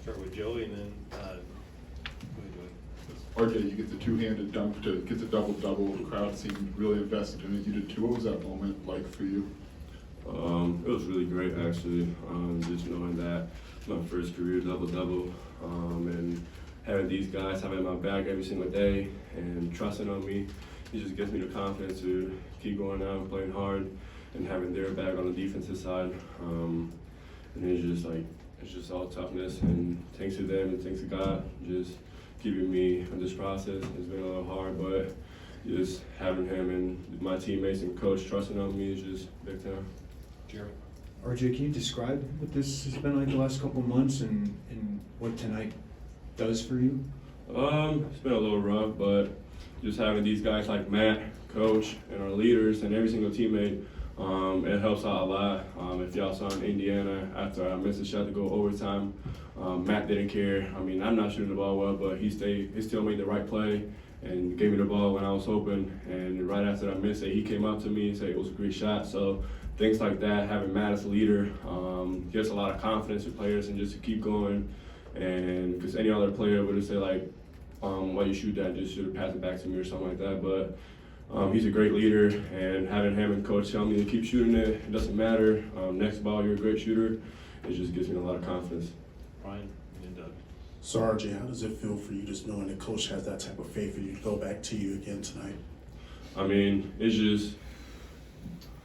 Start with Joey and then go ahead, Joey. RJ, you get the two-handed dunk to get the double-double. The crowd seemed really invested in it. You did too. What was that moment like for you? It was really great, actually. Just knowing that my first career double-double, and having these guys having my back every single day and trusting on me, it just gives me the confidence to keep going out and playing hard and having their back on the defensive side. And it's just all toughness, and thanks to them and thanks to God, just keeping me in this process. It's been a little hard, but just having him and my teammates and coach trusting on me is just big time. Jeremy. RJ, can you describe what this has been like the last couple of months and what tonight does for you? It's been a little rough, but just having these guys like Matt, coach, and our leaders and every single teammate, it helps out a lot. If y'all saw in Indiana, after I missed a shot to go overtime, Matt didn't care. I mean, I'm not shooting the ball well, but he still made the right play and gave me the ball when I was open. And right after I missed it, he came up to me and said it was a great shot. So things like that, having Matt as a leader, gives a lot of confidence to players and just to keep going. And because any other player would have said like, why you shoot that, just should have passed it back to me or something like that. But he's a great leader, and having him and coach tell me to keep shooting it doesn't matter. Next ball, you're a great shooter. It just gives me a lot of confidence. Ryan and Doug. So RJ, how does it feel for you just knowing the coach has that type of faith for you to go back to you again tonight? I mean, it's just,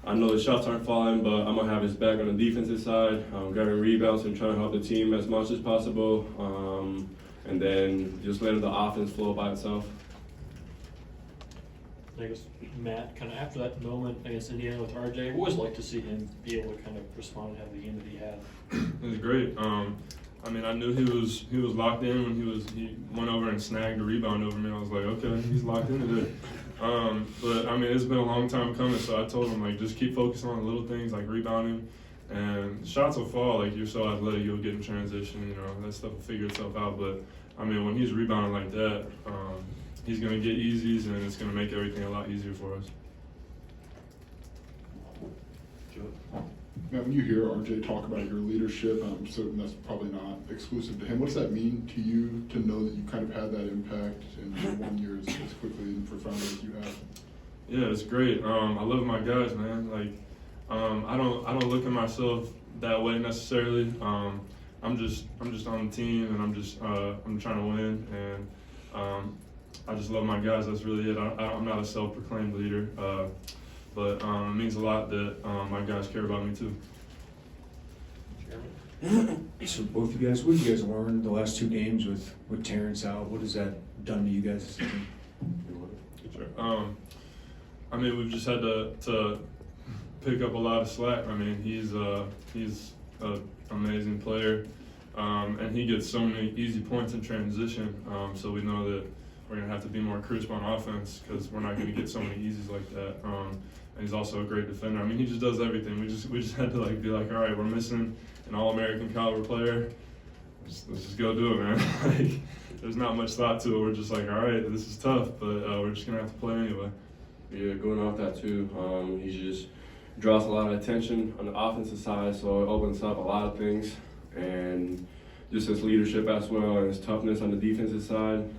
I know the shots aren't falling, but I'm going to have his back on the defensive side, grabbing rebounds and trying to help the team as much as possible, and then just letting the offense flow by itself. I guess Matt, kind of after that moment against Indiana with RJ, what was it like to see him be able to kind of respond and have the game that he had? It was great. I mean, I knew he was locked in when he went over and snagged a rebound over me. I was like, okay, he's locked into it. But I mean, it's been a long time coming, so I told him like just keep focusing on the little things like rebounding, and shots will fall. Like you're so athletic, you'll get in transition. You know that stuff will figure itself out. But I mean, when he's rebounding like that, he's gonna get easies, and it's gonna make everything a lot easier for us. Matt, when you hear RJ talk about your leadership, I'm certain that's probably not exclusive to him. What does that mean to you to know that you kind of had that impact in your 1 year as quickly and profoundly as you have? Yeah, it's great. I love my guys, man. Like, I don't look at myself that way necessarily. I'm just on the team, and I'm trying to win, and I just love my guys. That's really it. I'm not a self-proclaimed leader, but it means a lot that my guys care about me too. Jeremy. So both of you guys, what have you guys learned the last two games with Terence out? What has that done to you guys as a team? Sure. I mean, we've just had to pick up a lot of slack. I mean, he's an amazing player, and he gets so many easy points in transition. So we know that we're gonna have to be more crisp on offense because we're not gonna get so many easies like that. And he's also a great defender. I mean, he just does everything. We just had to like be like, all right, we're missing an All-American caliber player. Let's just go do it, man. Like, there's not much thought to it. We're just like, all right, this is tough, but we're just gonna have to play anyway. Yeah, going off that too, he just draws a lot of attention on the offensive side, so it opens up a lot of things, and just his leadership as well and his toughness on the defensive side.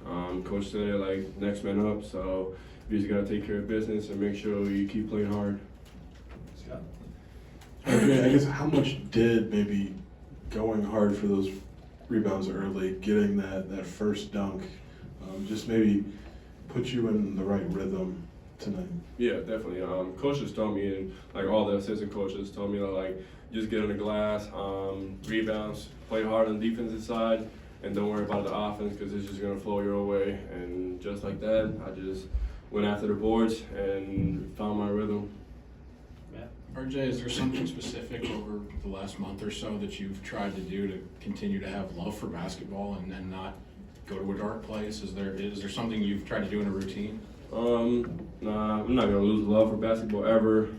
Coach said it like next man up, so we just gotta take care of business and make sure we keep playing hard. Scott. I guess how much did maybe going hard for those rebounds early, getting that first dunk, just maybe put you in the right rhythm tonight? Yeah, definitely. Coaches told me, and like all the assistant coaches told me, like just get on the glass, rebounds, play hard on the defensive side, and don't worry about the offense because it's just gonna flow your way. And just like that, I just went after the boards and found my rhythm. Matt. RJ, is there something specific over the last month or so that you've tried to do to continue to have love for basketball and then not go to a dark place? Is there something you've tried to do in a routine? Nah, I'm not gonna lose love for basketball ever.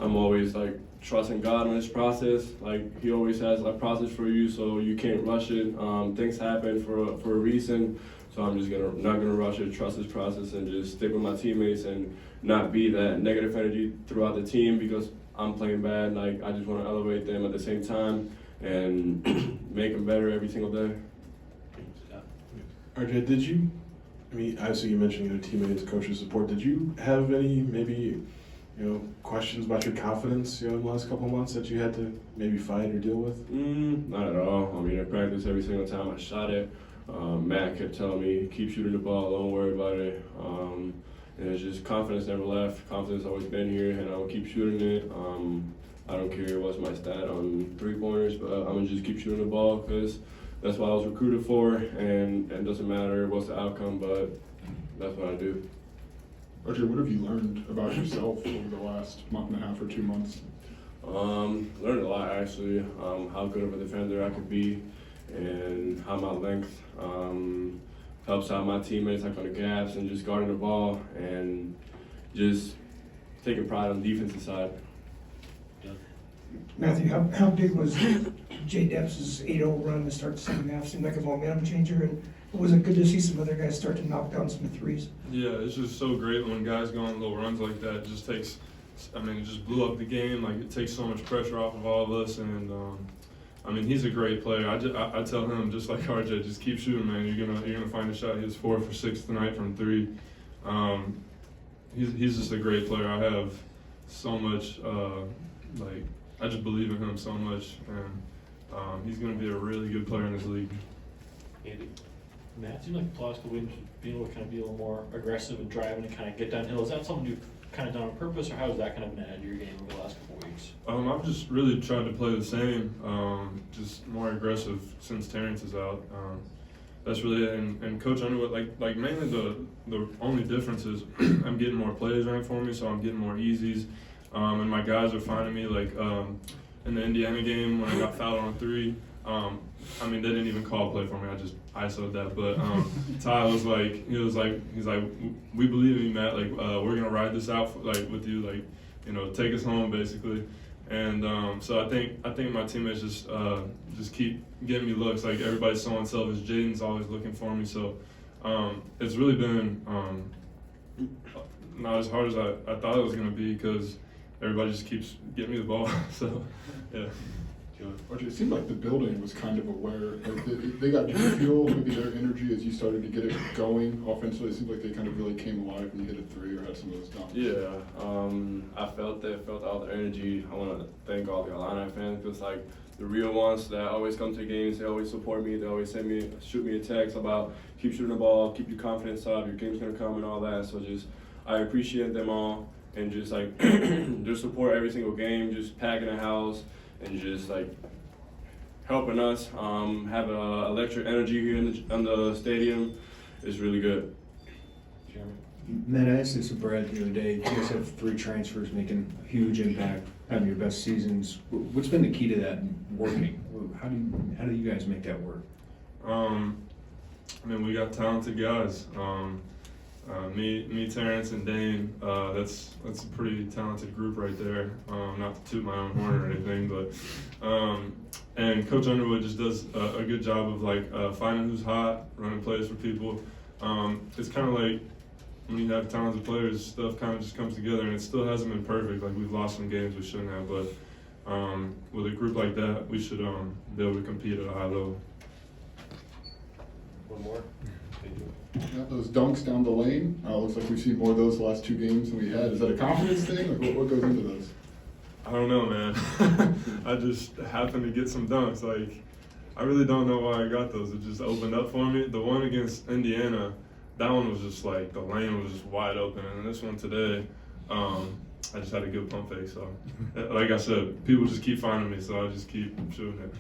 I'm always like trusting God in this process. Like He always has a process for you, so you can't rush it. Things happen for a reason, so I'm just not gonna rush it. Trust this process and just stick with my teammates and not be that negative energy throughout the team because I'm playing bad. Like I just want to elevate them at the same time and make them better every single day. RJ, did you, I mean, obviously you mentioned your teammates, coaches, support. Did you have any maybe, questions about your confidence, in the last couple of months that you had to maybe fight or deal with? Not at all. I mean, I practice every single time I shot it. Matt kept telling me, keep shooting the ball, don't worry about it. And it's just confidence never left. Confidence always been here, and I'll keep shooting it. I don't care what's my stat on 3-pointers, but I'm gonna just keep shooting the ball because that's what I was recruited for, and it doesn't matter what's the outcome, but that's what I do. RJ, what have you learned about yourself over the last month and a half or 2 months? Learned a lot actually. How good of a defender I could be, and how my length helps out my teammates like on the gaps and just guarding the ball and just taking pride on the defensive side. Matthew, how big was J. Debs' 8-0 run to start the second half? Seemed like a momentum changer, and was it good to see some other guys start to knock down some threes? Yeah, it's just so great when guys go on little runs like that. It just takes, it just blew up the game. Like, it takes so much pressure off of all of us, and he's a great player. I tell him, just like RJ, just keep shooting, man. You're gonna find a shot. He was 4 for 6 tonight from 3. He's just a great player. I have so much I just believe in him so much, and he's gonna be a really good player in this league. Andy, Matt, it seems like the last couple weeks being able to kind of be a little more aggressive and driving and kind of get downhill. Is that something you've kind of done on purpose, or how has that kind of been added to your game over the last couple weeks? I've just really tried to play the same, just more aggressive since Terence is out. That's really it. And Coach Underwood, like mainly the only difference is I'm getting more plays ran for me, so I'm getting more easies. And my guys are finding me, like in the Indiana game when I got fouled on 3. They didn't even call a play for me. I just ISO'd that. But Ty was like, he's like, we believe in you, Matt. Like, we're gonna ride this out with you. Like, take us home, basically. And so I think my teammates just keep getting me looks. Like, everybody's so unselfish. Jaden's always looking for me. So it's really been not as hard as I thought it was gonna be, because everybody just keeps getting me the ball. So yeah. RJ, it seemed like the building was kind of aware. Like they got, did you feel maybe their energy as you started to get it going offensively? It seemed like they kind of really came alive when you hit a 3 or had some of those dunks. Yeah, I felt all the energy. I want to thank all the Illini fans, because like the real ones that always come to the games, they always support me. They always shoot me a text about keep shooting the ball, keep your confidence up, your game's gonna come and all that. So I appreciate them all, and just like their support every single game, just packing the house and just like helping us have an electric energy here in the stadium is really good. Jeremy? Man, I asked this to Brad the other day. You guys have 3 transfers making a huge impact, having your best seasons. What's been the key to that working? How do you guys make that work? We got talented guys. Me, Terence, and Dane. That's a pretty talented group right there. Not to toot my own horn or anything, but and Coach Underwood just does a good job of finding who's hot, running plays for people. It's kind of like when you have talented players, stuff kind of just comes together, and it still hasn't been perfect. Like, we've lost some games we shouldn't have, but with a group like that, we should be able to compete at a high level. One more? Yeah, those dunks down the lane. Looks like we've seen more of those the last 2 games than we had. Is that a confidence thing? Like, what goes into those? I don't know, man. I just happened to get some dunks. Like, I really don't know why I got those. It just opened up for me. The one against Indiana, that one was just like, the lane was just wide open. And this one today, I just had a good pump fake. So, like I said, people just keep finding me, so I just keep shooting it.